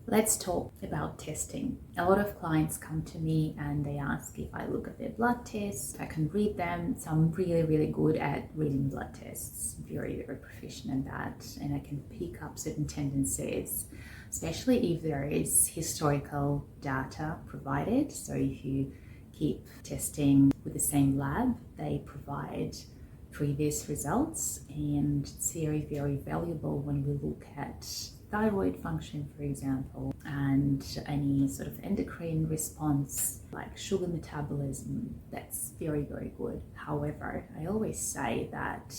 Let's talk about testing. A lot of clients come to me and they ask if I look at their blood tests, I can read them. So I'm really good at reading blood tests, very proficient in that, and I can pick up certain tendencies, especially if there is historical data provided. So if you keep testing with the same lab, they provide previous results, and it's very valuable when we look at thyroid function, for example, and any sort of endocrine response like sugar metabolism. That's very good. However, I always say that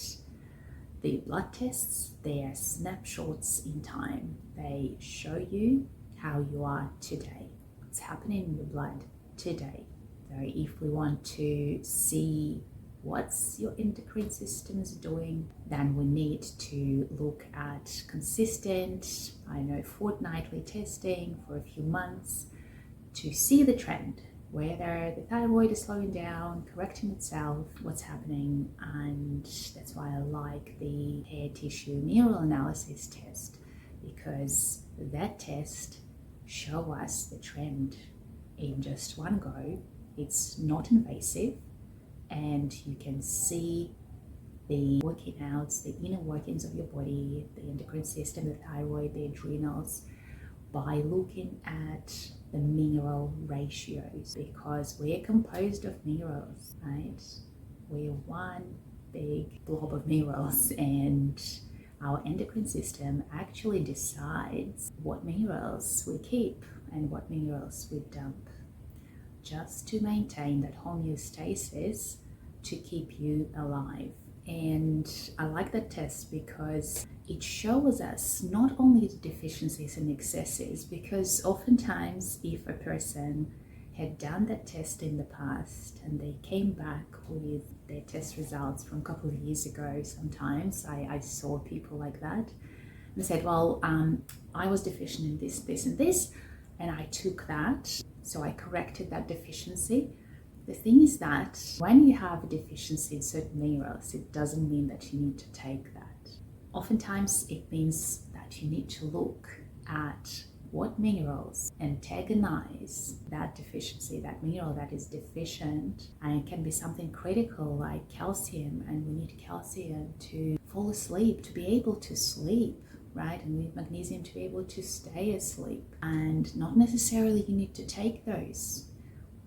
the blood tests, they are snapshots in time. They show you how you are today, what's happening in your blood today. So if we want to see what's your endocrine system's doing, then we need to look at consistent, fortnightly testing for a few months to see the trend, whether the thyroid is slowing down, correcting itself, what's happening. And that's why I like the hair tissue mineral analysis test, because that test shows us the trend in just one go. It's not invasive, and you can see the working outs, the inner workings of your body, the endocrine system, the thyroid, the adrenals, by looking at the mineral ratios, because we're composed of minerals, right? We're one big blob of minerals, and our endocrine system actually decides what minerals we keep and what minerals we dump, just to maintain that homeostasis to keep you alive. And I like that test because it shows us not only the deficiencies and excesses, because oftentimes if a person had done that test in the past and they came back with their test results from a couple of years ago, sometimes I saw people like that, and said, well, I was deficient in this and this, and I took that, so I corrected that deficiency. The thing is that when you have a deficiency in certain minerals, it doesn't mean that you need to take that. Oftentimes it means that you need to look at what minerals antagonize that deficiency, that mineral that is deficient. And it can be something critical like calcium, and we need calcium to fall asleep, to be able to sleep, right? And we need magnesium to be able to stay asleep. And not necessarily you need to take those.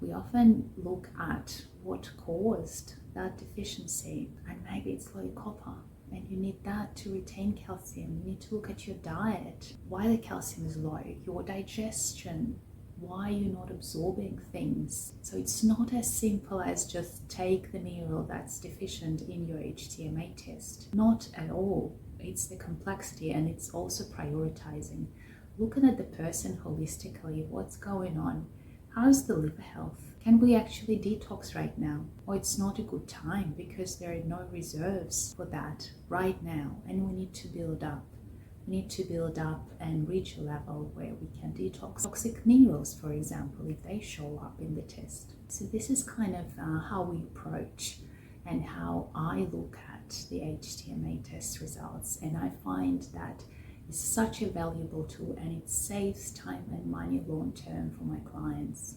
We often look at what caused that deficiency, and maybe it's low copper, and you need that to retain calcium. You need to look at your diet, why the calcium is low, your digestion, why you're not absorbing things. So it's not as simple as just take the mineral that's deficient in your HTMA test. Not at all. It's the complexity, and it's also prioritizing. Looking at the person holistically, what's going on? How's the liver health? Can we actually detox right now? Or it's not a good time because there are no reserves for that right now, and we need to build up. We need to build up and reach a level where we can detox toxic minerals, for example, if they show up in the test. So this is kind of how we approach and how I look at the HTMA test results, and I find that is such a valuable tool, and it saves time and money long term for my clients.